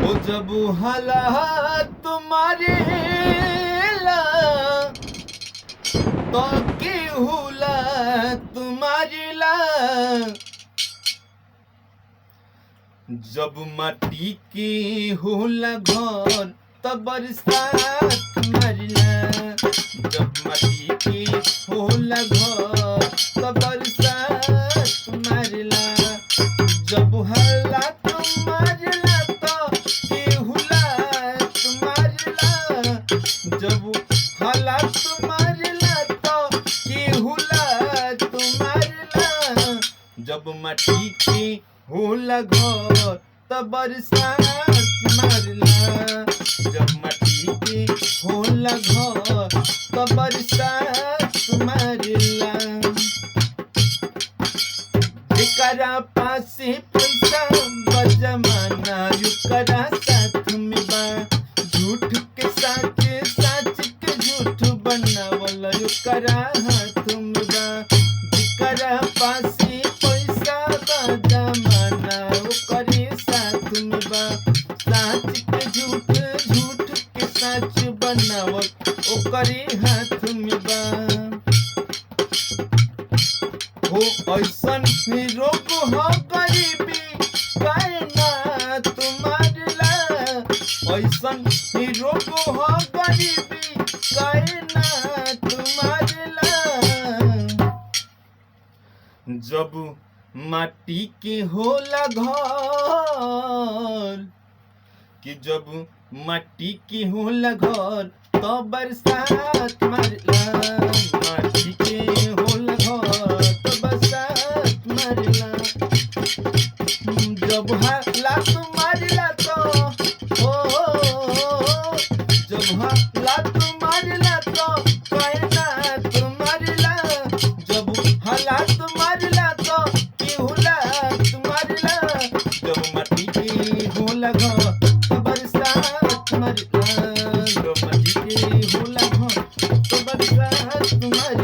ओ जब हालात तुम्हारे ला तो के हुला तुम्हारे ला जब माटी के होला घर तब बरसात मारला जब माटी के होला घर तब बरसात मारला जब हल्ला तुम्हारला तो के हुला तुम्हारला जब हल्ला तुम्हारला तो के हुला तुम्हारला जब माटी के होला घर तब बरसात मारला जब माटी के होला घर तब बरसात मारला जेकरा पासे पैसा बजमाना युकरा साथ में बा झूठ के साथ साच के झूठ बनावल युकरा हाथ में बा जेकरा पासे पैसा बजमाना ओकरे साथ में बा साच के झूठ झूठ के साच बनावल ओकरे हाथ में बा हो ऐसन ही रोग हो गरीबी कहना तुम्हारला ऐसन ही रोग हो गरीबी कहना तुम्हारला जब माटी के होला घर कि जब माटी के होला घर तो बरसात मारला माटी के होला घर तो बरसात मारला जब हालात मारला तो जब हालात मारला तो कहना तुम्हारला जब हालात मारला तो के होला तुम्हारला जब माटी के होला घर तो बरसात मारला जब माटी के होला घर तो बरसात मारला